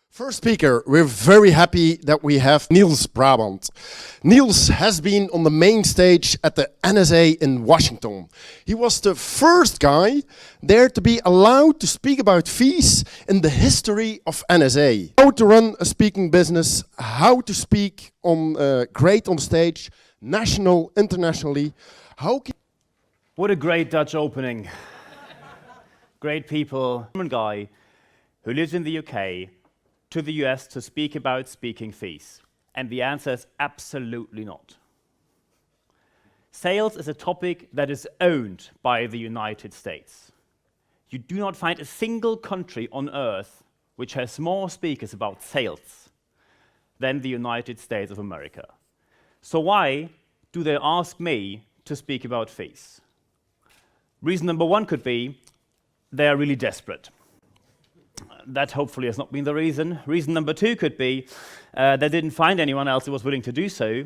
First speaker, we're very happy that we have Niels Brabandt. Niels has been on the main stage at the NSA in Washington. He was the first guy there to be allowed to speak about fees in the history of NSA. How to run a speaking business, how to speak on great on stage, national, internationally. What a great Dutch opening. Great people. A guy who lives in the UK to the US to speak about speaking fees? And the answer is absolutely not. Sales is a topic that is owned by the United States. You do not find a single country on earth which has more speakers about sales than the United States of America. So why do they ask me to speak about fees? Reason number one could be they are really desperate. That hopefully has not been the reason. Reason number two could be they didn't find anyone else who was willing to do so,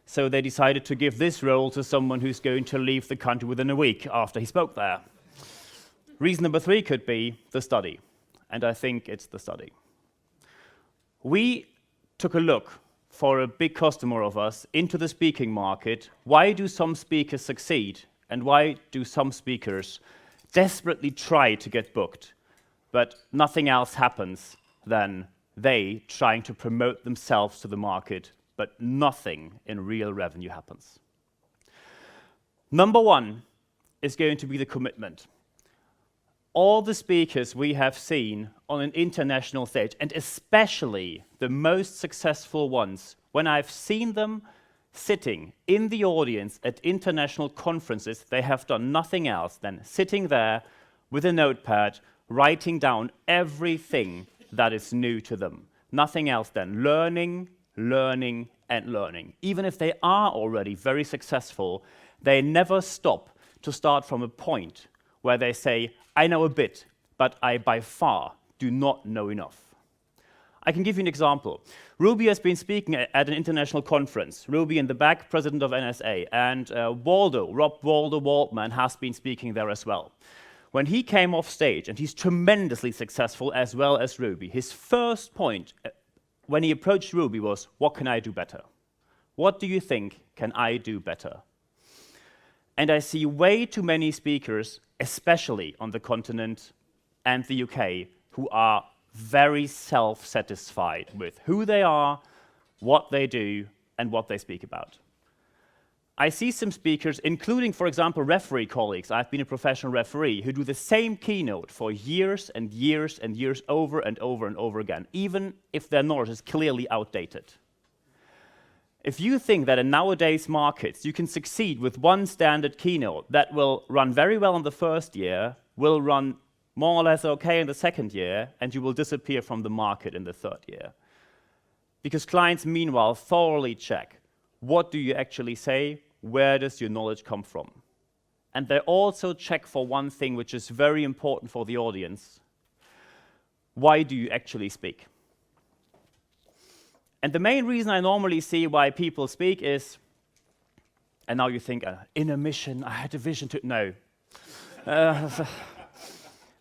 so they decided to give this role to someone who's going to leave the country within a week after he spoke there. Reason number three could be the study, and I think it's the study. We took a look for a big customer of us into the speaking market. Why do some speakers succeed, and why do some speakers desperately try to get booked? But nothing else happens than they trying to promote themselves to the market, but nothing in real revenue happens. Number one is going to be the commitment. All the speakers we have seen on an international stage, and especially the most successful ones, when I've seen them sitting in the audience at international conferences, they have done nothing else than sitting there with a notepad, writing down everything that is new to them. Nothing else than learning, learning, and learning. Even if they are already very successful, they never stop to start from a point where they say, I know a bit, but I by far do not know enough. I can give you an example. Ruby has been speaking at an international conference. Ruby in the back, president of NSA, and Rob Waldo Waldman has been speaking there as well. When he came off stage, and he's tremendously successful as well as Ruby, his first point when he approached Ruby was, what can I do better? What do you think can I do better? And I see way too many speakers, especially on the continent and the UK, who are very self-satisfied with who they are, what they do, and what they speak about. I see some speakers, including, for example, referee colleagues. I've been a professional referee who do the same keynote for years and years and years over and over and over again, even if their knowledge is clearly outdated. If you think that in nowadays markets you can succeed with one standard keynote that will run very well in the first year, will run more or less okay in the second year, and you will disappear from the market in the third year. Because clients, meanwhile, thoroughly check, what do you actually say? Where does your knowledge come from? And they also check for one thing which is very important for the audience. Why do you actually speak? And the main reason I normally see why people speak is, and now you think, in a mission, I had a vision to, no.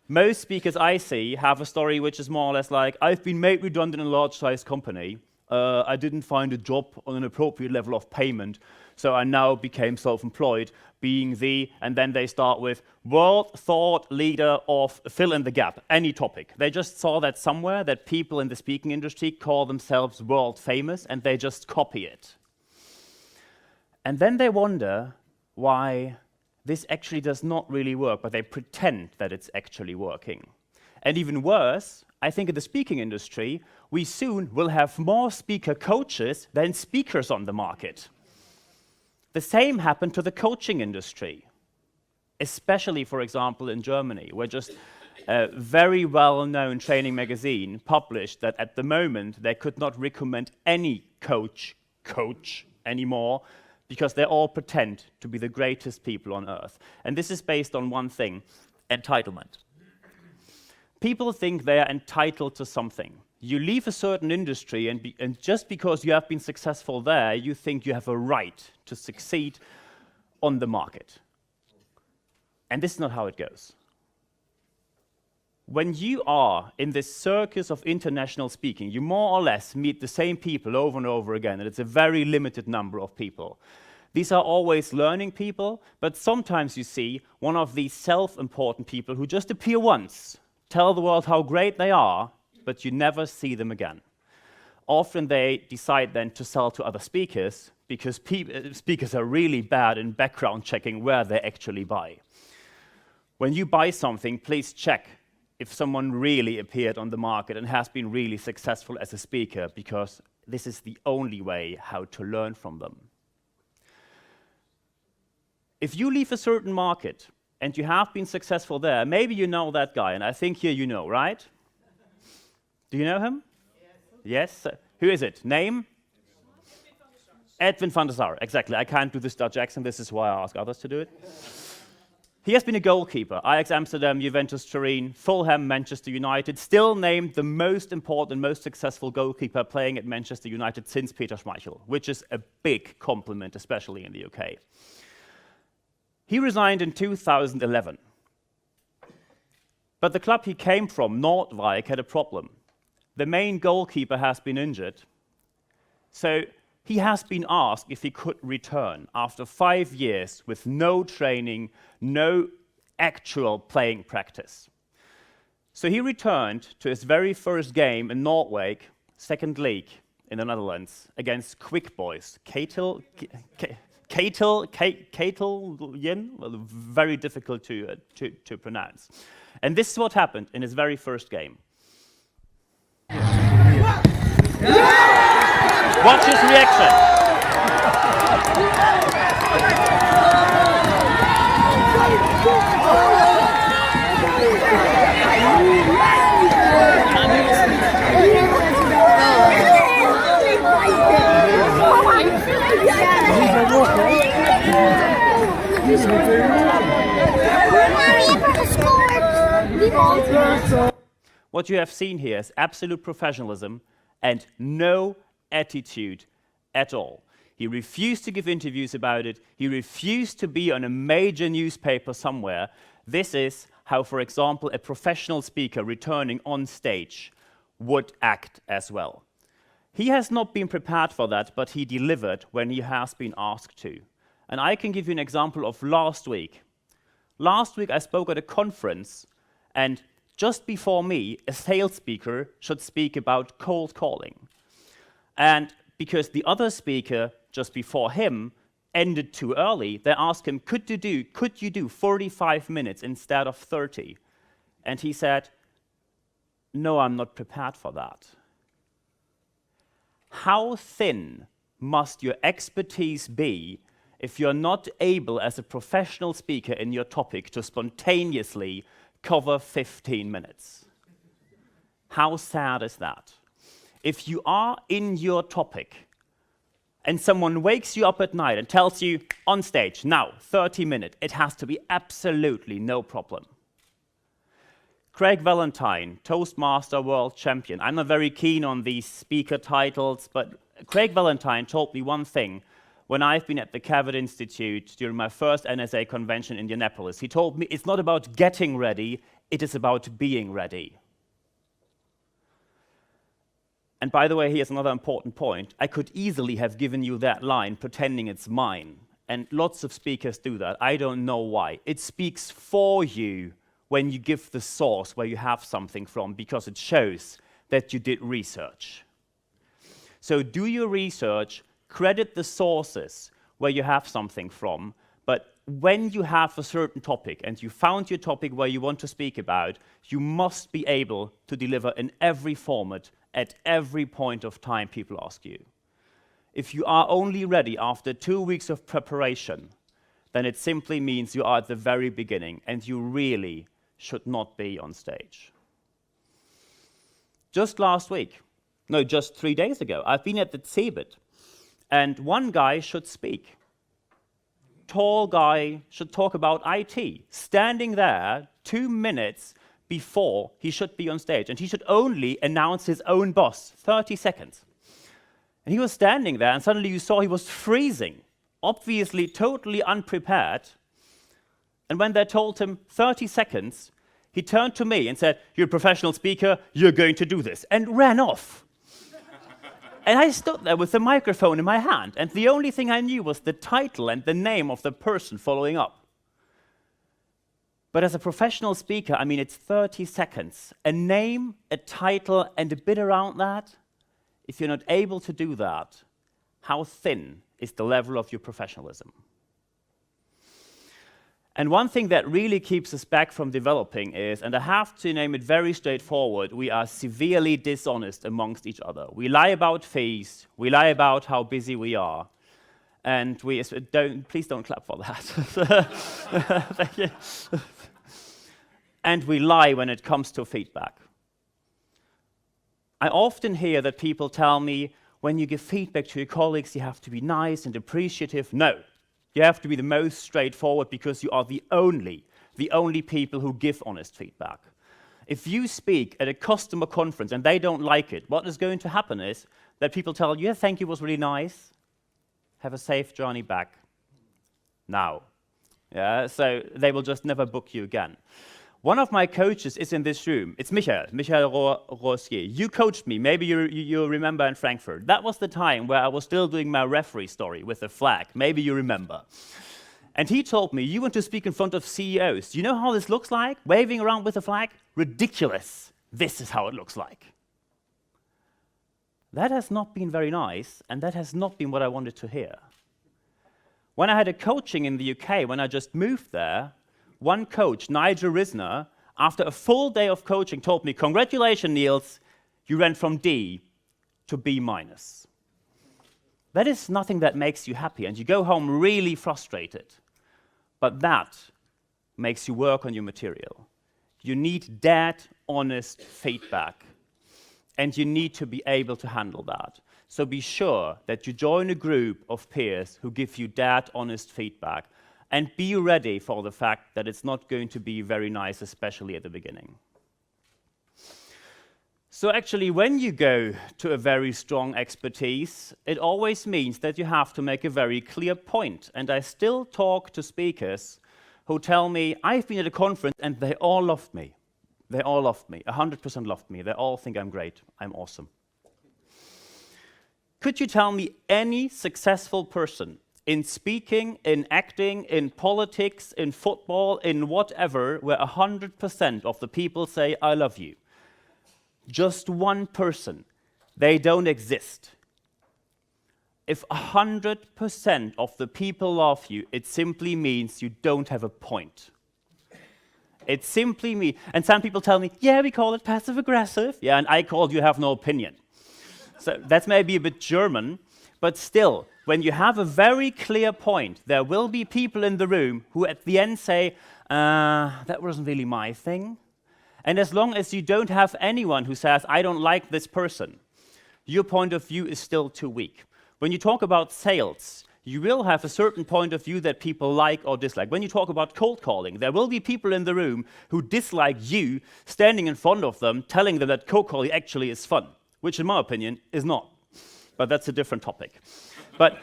Most speakers I see have a story which is more or less like, I've been made redundant in a large-sized company. I didn't find a job on an appropriate level of payment, so I now became self-employed, being and then they start with world thought leader of fill in the gap, any topic. They just saw that somewhere, that people in the speaking industry call themselves world famous, and they just copy it. And then they wonder why this actually does not really work, but they pretend that it's actually working. And even worse, I think in the speaking industry, we soon will have more speaker coaches than speakers on the market. The same happened to the coaching industry, especially, for example, in Germany, where just a very well-known training magazine published that at the moment they could not recommend any coach anymore because they all pretend to be the greatest people on earth. And this is based on one thing, entitlement. People think they are entitled to something. You leave a certain industry, and just because you have been successful there, you think you have a right to succeed on the market. And this is not how it goes. When you are in this circus of international speaking, you more or less meet the same people over and over again, and it's a very limited number of people. These are always learning people, but sometimes you see one of these self-important people who just appear once, tell the world how great they are, but you never see them again. Often they decide then to sell to other speakers because speakers are really bad in background checking where they actually buy. When you buy something, please check if someone really appeared on the market and has been really successful as a speaker, because this is the only way how to learn from them. If you leave a certain market and you have been successful there, maybe you know that guy, and I think here you know, right? Do you know him? Yes? Who is it? Name? Edwin van der Sar, exactly. I can't do this Dutch accent, this is why I ask others to do it. He has been a goalkeeper. Ajax Amsterdam, Juventus Turin, Fulham, Manchester United, still named the most important, most successful goalkeeper playing at Manchester United since Peter Schmeichel, which is a big compliment, especially in the UK. He resigned in 2011. But the club he came from, Noordwijk, had a problem. The main goalkeeper has been injured. So he has been asked if he could return after 5 years with no training, no actual playing practice. So he returned to his very first game in Noordwijk, second league in the Netherlands, against Quick Boys. Ketel, well, very difficult to pronounce. And this is what happened in his very first game. Watch his reaction. What you have seen here is absolute professionalism and no attitude at all. He refused to give interviews about it. He refused to be on a major newspaper somewhere. This is how, for example, a professional speaker returning on stage would act as well. He has not been prepared for that, but he delivered when he has been asked to. And I can give you an example of last week. Last week I spoke at a conference, and just before me, a sales speaker should speak about cold calling. And because the other speaker just before him ended too early, they asked him, could you do 45 minutes instead of 30? And he said, no, I'm not prepared for that. How thin must your expertise be if you're not able as a professional speaker in your topic to spontaneously cover 15 minutes? How sad is that? If you are in your topic and someone wakes you up at night and tells you on stage, now 30 minutes, it has to be absolutely no problem. Craig Valentine, Toastmaster World Champion. I'm not very keen on these speaker titles, but Craig Valentine told me one thing when I've been at the Cavett Institute during my first NSA convention in Indianapolis. He told me it's not about getting ready, it is about being ready. And by the way, here's another important point. I could easily have given you that line pretending it's mine. And lots of speakers do that. I don't know why. It speaks for you when you give the source where you have something from, because it shows that you did research. So do your research, credit the sources where you have something from, but when you have a certain topic and you found your topic where you want to speak about, you must be able to deliver in every format at every point of time people ask you. If you are only ready after 2 weeks of preparation, then it simply means you are at the very beginning and you really should not be on stage. Just 3 days ago, I've been at the CeBIT, and one guy should speak. Tall guy should talk about IT, standing there 2 minutes before he should be on stage, and he should only announce his own boss, 30 seconds. And he was standing there, and suddenly you saw he was freezing, obviously totally unprepared. And when they told him 30 seconds, He turned to me and said, "You're a professional speaker, you're going to do this," and ran off. And I stood there with the microphone in my hand, and the only thing I knew was the title and the name of the person following up. But as a professional speaker, I mean, it's 30 seconds. A name, a title, and a bit around that. If you're not able to do that, how thin is the level of your professionalism? And one thing that really keeps us back from developing is, and I have to name it very straightforward, we are severely dishonest amongst each other. We lie about fees, we lie about how busy we are, and please don't clap for that. Thank you. And we lie when it comes to feedback. I often hear that people tell me, when you give feedback to your colleagues, you have to be nice and appreciative. No. You have to be the most straightforward because you are the only people who give honest feedback. If you speak at a customer conference and they don't like it, what is going to happen is that people tell you, "Yeah, thank you, it was really nice. Have a safe journey back now." Yeah, so they will just never book you again. One of my coaches is in this room. It's Michael Rosier. You coached me. Maybe you remember in Frankfurt. That was the time where I was still doing my referee story with the flag. Maybe you remember. And he told me, "You want to speak in front of CEOs. Do you know how this looks like? Waving around with a flag? Ridiculous. This is how it looks like." That has not been very nice, and that has not been what I wanted to hear. When I had a coaching in the UK, when I just moved there, one coach, Nigel Risner, after a full day of coaching, told me, "Congratulations, Niels, you went from D to B minus." That is nothing that makes you happy, and you go home really frustrated. But that makes you work on your material. You need dead, honest feedback, and you need to be able to handle that. So be sure that you join a group of peers who give you dead, honest feedback, and be ready for the fact that it's not going to be very nice, especially at the beginning. So actually, when you go to a very strong expertise, it always means that you have to make a very clear point. And I still talk to speakers who tell me, "I've been at a conference and they all loved me. They all loved me, 100% loved me. They all think I'm great, I'm awesome." Could you tell me any successful person in speaking, in acting, in politics, in football, in whatever, where 100% of the people say, "I love you"? Just one person, they don't exist. If 100% of the people love you, it simply means you don't have a point. It simply means, and some people tell me, "Yeah, we call it passive aggressive." Yeah, and I call you have no opinion. So that's maybe a bit German, but still, when you have a very clear point, there will be people in the room who at the end say, "That wasn't really my thing." And as long as you don't have anyone who says, "I don't like this person," your point of view is still too weak. When you talk about sales, you will have a certain point of view that people like or dislike. When you talk about cold calling, there will be people in the room who dislike you standing in front of them, telling them that cold calling actually is fun, which in my opinion is not. But that's a different topic. But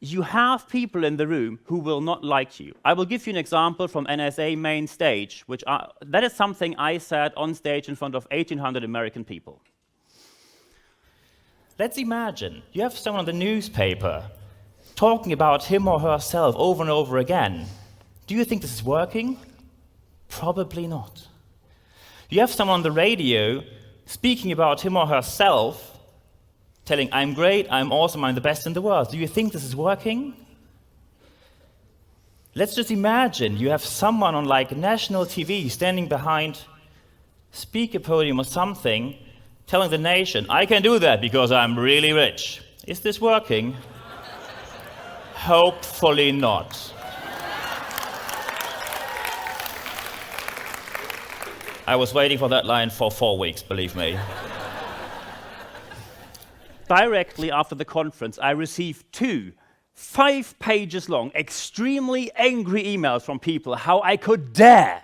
you have people in the room who will not like you. I will give you an example from NSA main stage, that is something I said on stage in front of 1,800 American people. Let's imagine you have someone on the newspaper talking about him or herself over and over again. Do you think this is working? Probably not. You have someone on the radio speaking about him or herself, telling, "I'm great, I'm awesome, I'm the best in the world." Do you think this is working? Let's just imagine you have someone on like national TV standing behind a speaker podium or something, telling the nation, "I can do that because I'm really rich." Is this working? Hopefully not. I was waiting for that line for 4 weeks, believe me. Directly after the conference, I received 2 5 pages long, extremely angry emails from people how I could dare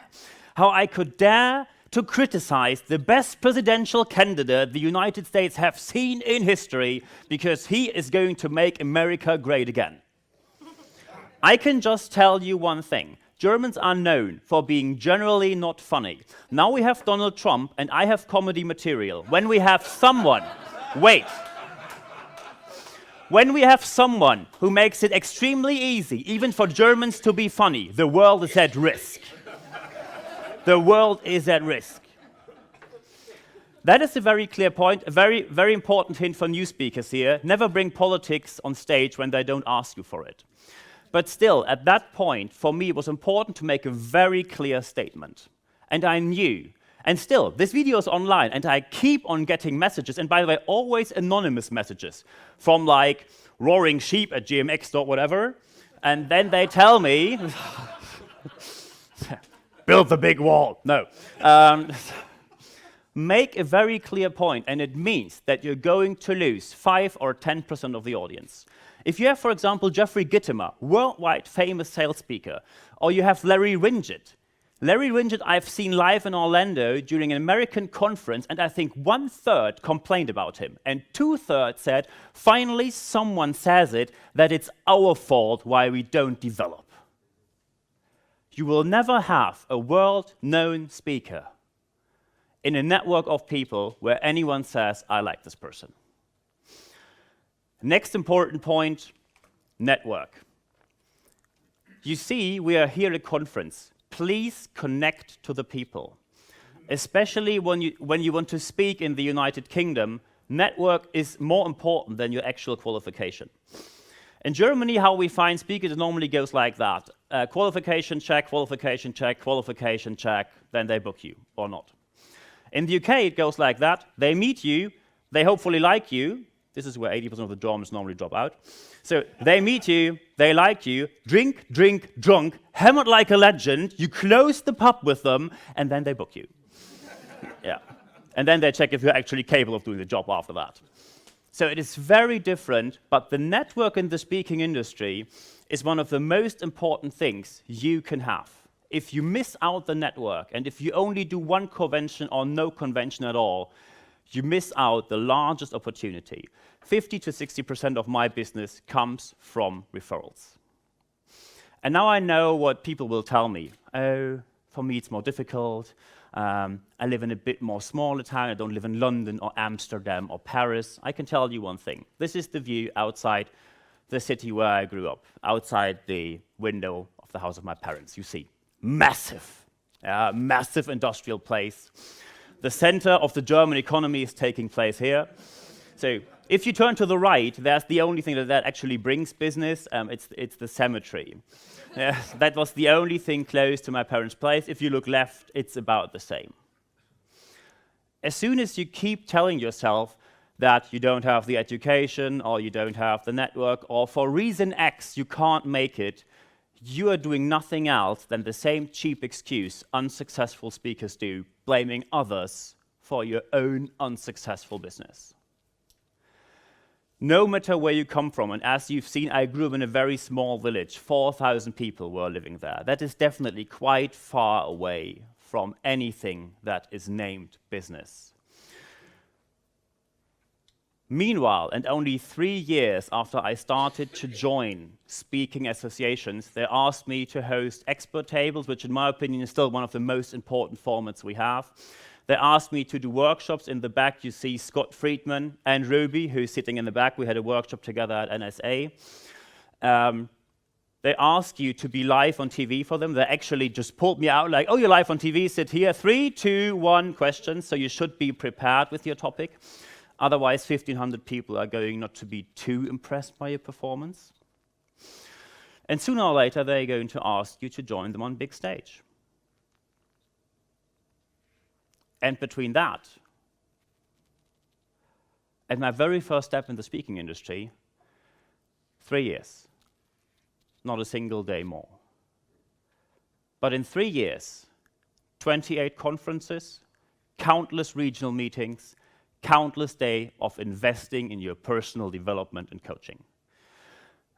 to criticize the best presidential candidate the United States have seen in history because he is going to make America great again. I can just tell you one thing. Germans are known for being generally not funny. Now we have Donald Trump, and I have comedy material. When we have someone, wait. When we have someone who makes it extremely easy, even for Germans to be funny, the world is at risk. The world is at risk. That is a very clear point, a very, very important hint for new speakers here. Never bring politics on stage when they don't ask you for it. But still, at that point, for me, it was important to make a very clear statement. And I knew. And still, this video is online, and I keep on getting messages, and by the way, always anonymous messages, from like roaring sheep at GMX or whatever, and then they tell me, build the big wall. No. Make a very clear point, and it means that you're going to lose 5 or 10% of the audience. If you have, for example, Jeffrey Gitomer, worldwide famous sales speaker, or you have Larry Ringett. Larry Ringett I've seen live in Orlando during an American conference, and I think 1/3 complained about him, and 2/3 said, finally someone says it, that it's our fault why we don't develop. You will never have a world-known speaker in a network of people where anyone says, I like this person. Next important point, network. You see, we are here at a conference. Please connect to the people. Especially when you want to speak in the United Kingdom, network is more important than your actual qualification. In Germany, how we find speakers, it normally goes like that. Qualification check, qualification check, qualification check, then they book you, or not. In the UK, it goes like that. They meet you, they hopefully like you. This is where 80% of the Germans normally drop out. So they meet you, they like you, drink, drunk, hammered like a legend, you close the pub with them, and then they book you. Yeah. And then they check if you're actually capable of doing the job after that. So it is very different, but the network in the speaking industry is one of the most important things you can have. If you miss out the network, and if you only do one convention or no convention at all, you miss out the largest opportunity. 50 to 60% of my business comes from referrals. And now I know what people will tell me. Oh, for me it's more difficult. I live in a bit more smaller town. I don't live in London or Amsterdam or Paris. I can tell you one thing. This is the view outside the city where I grew up, outside the window of the house of my parents. You see, massive industrial place. The center of the German economy is taking place here. So if you turn to the right, that's the only thing that actually brings business. It's the cemetery. That was the only thing close to my parents' place. If you look left, it's about the same. As soon as you keep telling yourself that you don't have the education, or you don't have the network, or for reason X you can't make it, you are doing nothing else than the same cheap excuse unsuccessful speakers do, blaming others for your own unsuccessful business. No matter where you come from, and as you've seen, I grew up in a very small village, 4,000 people were living there. That is definitely quite far away from anything that is named business. Meanwhile, and only 3 years after I started to join speaking associations, they asked me to host expert tables, which in my opinion is still one of the most important formats we have. They asked me to do workshops. In the back you see Scott Friedman and Ruby, who's sitting in the back. We had a workshop together at NSA. They asked you to be live on TV for them. They actually just pulled me out like, oh, you're live on TV, sit here. 3, 2, 1 questions, so you should be prepared with your topic. Otherwise, 1,500 people are going not to be too impressed by your performance. And sooner or later, they're going to ask you to join them on big stage. And between that and my very first step in the speaking industry, 3 years. Not a single day more. But in 3 years, 28 conferences, countless regional meetings, countless days of investing in your personal development and coaching.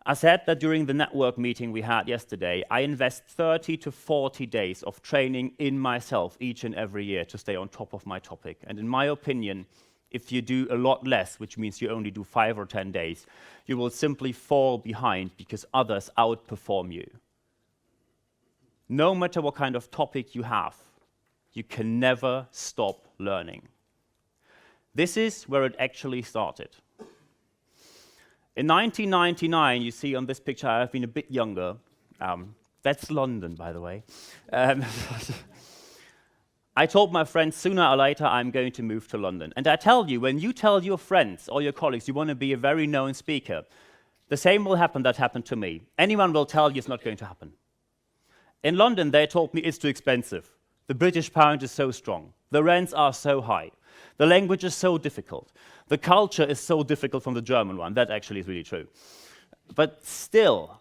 I said that during the network meeting we had yesterday, I invest 30 to 40 days of training in myself each and every year to stay on top of my topic. And in my opinion, if you do a lot less, which means you only do 5 or 10 days, you will simply fall behind because others outperform you. no matter what kind of topic you have, you can never stop learning. This is where it actually started. In 1999, you see on this picture, I've been a bit younger. That's London, by the way. I told my friends sooner or later I'm going to move to London. And I tell you, when you tell your friends or your colleagues you want to be a very known speaker, the same will happen that happened to me. Anyone will tell you it's not going to happen. In London, they told me it's too expensive. The British pound is so strong. The rents are so high. The language is so difficult. The culture is so difficult from the German one. That actually is really true. But still,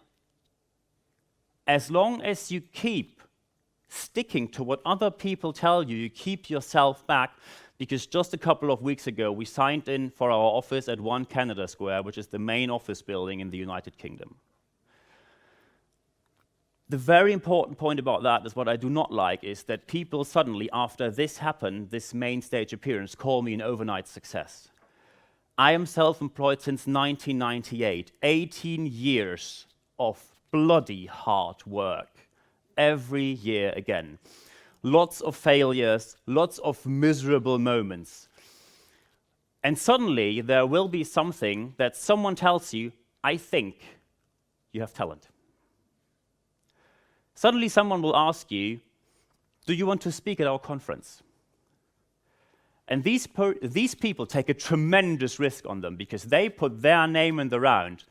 as long as you keep sticking to what other people tell you, you keep yourself back, because just a couple of weeks ago, we signed in for our office at 1 Canada Square, which is the main office building in the United Kingdom. The very important point about that is what I do not like is that people suddenly, after this happened, this main stage appearance, call me an overnight success. I am self-employed since 1998, 18 years of bloody hard work, every year again. Lots of failures, lots of miserable moments. And suddenly there will be something that someone tells you, I think you have talent. Suddenly someone will ask you, do you want to speak at our conference? And these people take a tremendous risk on them because they put their name in the round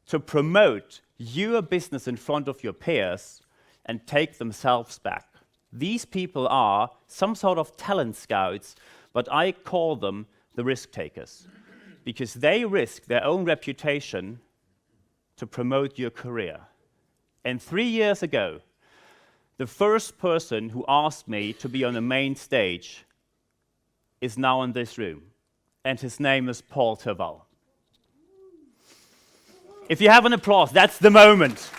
to promote your business in front of your peers and take themselves back. These people are some sort of talent scouts, but I call them the risk takers because they risk their own reputation to promote your career. And 3 years ago, the first person who asked me to be on the main stage is now in this room, and his name is Paul Terval. If you have an applause, that's the moment.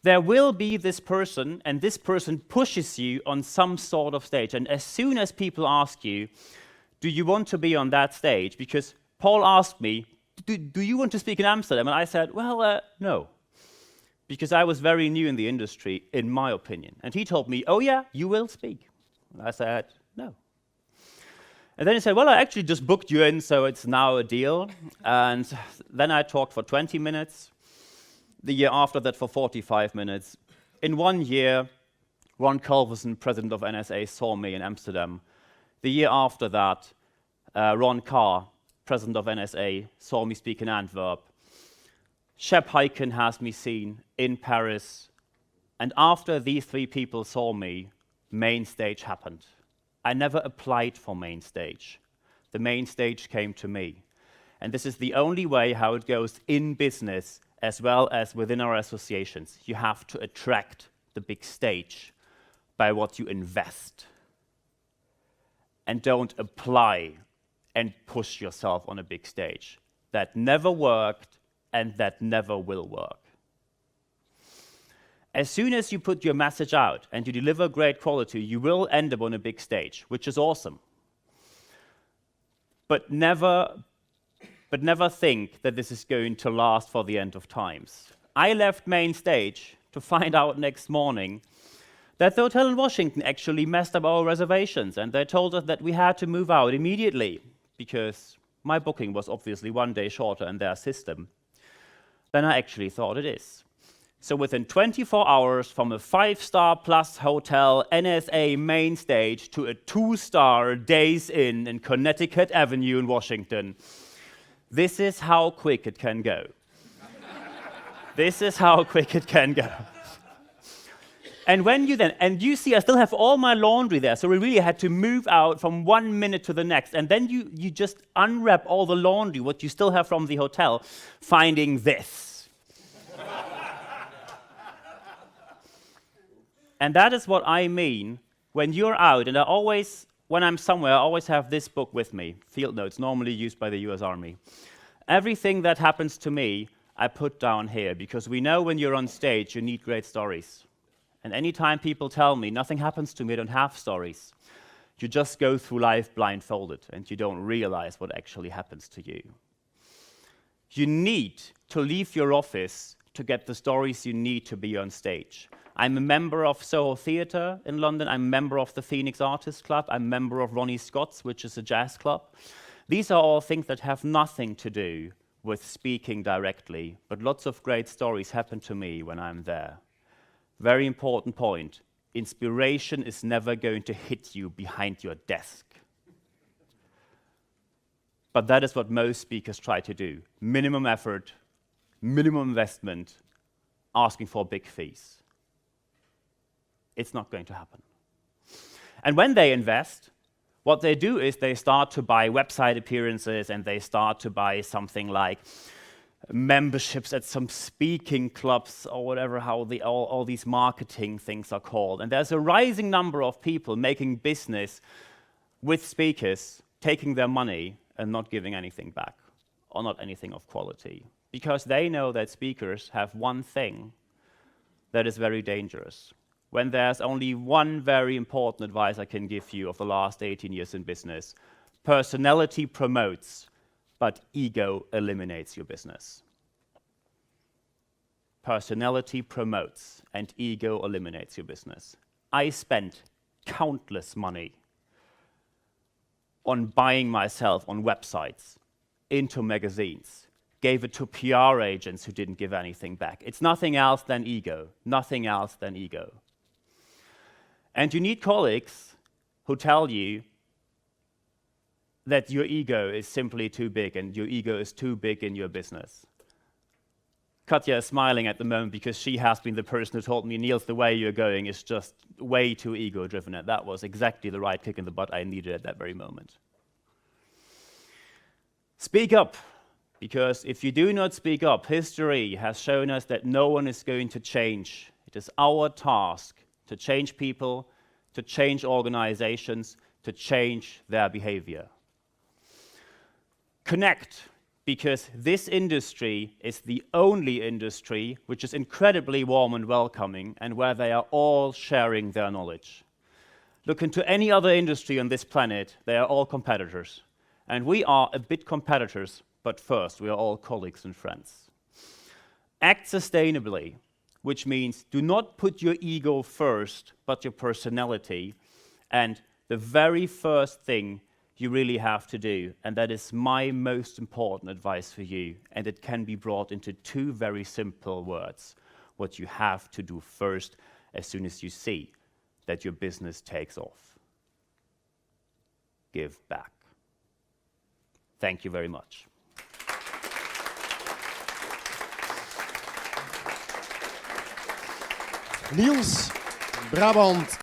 There will be this person, and this person pushes you on some sort of stage. And as soon as people ask you, do you want to be on that stage? Because Paul asked me, do you want to speak in Amsterdam? And I said, well, no. Because I was very new in the industry, in my opinion. And he told me, oh yeah, you will speak. And I said, no. And then he said, well, I actually just booked you in, so it's now a deal. And then I talked for 20 minutes. The year after that for 45 minutes. In 1 year, Ron Culverson, president of NSA, saw me in Amsterdam. The year after that, Ron Carr, president of NSA, saw me speak in Antwerp. Shep Hyken has me seen in Paris. And after these 3 people saw me, main stage happened. I never applied for main stage. The main stage came to me. And this is the only way how it goes in business as well as within our associations. You have to attract the big stage by what you invest. And don't apply and push yourself on a big stage. That never worked and that never will work. As soon as you put your message out and you deliver great quality, you will end up on a big stage, which is awesome. But never think that this is going to last for the end of times. I left main stage to find out next morning that the hotel in Washington actually messed up our reservations, and they told us that we had to move out immediately because my booking was obviously 1 day shorter in their system than I actually thought it is. So within 24 hours from a 5-star plus hotel NSA main stage to a 2-star Days Inn in Connecticut Avenue in Washington, this is how quick it can go. This is how quick it can go. And when you see, I still have all my laundry there, so we really had to move out from 1 minute to the next, and then you just unwrap all the laundry, what you still have from the hotel, finding this. And that is what I mean when you're out, and when I'm somewhere, I always have this book with me, Field Notes, normally used by the US Army. Everything that happens to me, I put down here, because we know when you're on stage, you need great stories. And anytime people tell me, nothing happens to me, I don't have stories, you just go through life blindfolded, and you don't realize what actually happens to you. You need to leave your office to get the stories you need to be on stage. I'm a member of Soho Theatre in London. I'm a member of the Phoenix Artists Club. I'm a member of Ronnie Scott's, which is a jazz club. These are all things that have nothing to do with speaking directly, but lots of great stories happen to me when I'm there. Very important point. Inspiration is never going to hit you behind your desk. But that is what most speakers try to do. Minimum effort, minimum investment, asking for big fees. It's not going to happen. And when they invest, what they do is they start to buy website appearances, and they start to buy something like memberships at some speaking clubs or whatever, how all these marketing things are called. And there's a rising number of people making business with speakers, taking their money and not giving anything back, or not anything of quality, because they know that speakers have one thing that is very dangerous. When there's only one very important advice I can give you of the last 18 years in business: personality promotes, but ego eliminates your business. Personality promotes, and ego eliminates your business. I spent countless money on buying myself on websites, into magazines, gave it to PR agents who didn't give anything back. It's nothing else than ego, nothing else than ego. And you need colleagues who tell you that your ego is simply too big, and your ego is too big in your business. Katja is smiling at the moment because she has been the person who told me, Niels, the way you're going is just way too ego-driven, and that was exactly the right kick in the butt I needed at that very moment. Speak up, because if you do not speak up, history has shown us that no one is going to change. It is our task to change people, to change organizations, to change their behavior. Connect, because this industry is the only industry which is incredibly warm and welcoming, and where they are all sharing their knowledge. Look into any other industry on this planet, they are all competitors. And we are a bit competitors, but first, we are all colleagues and friends. Act sustainably, which means do not put your ego first, but your personality. And the very first thing you really have to do, and that is my most important advice for you, and it can be brought into two very simple words: what you have to do first as soon as you see that your business takes off. Give back. Thank you very much. Niels Brabandt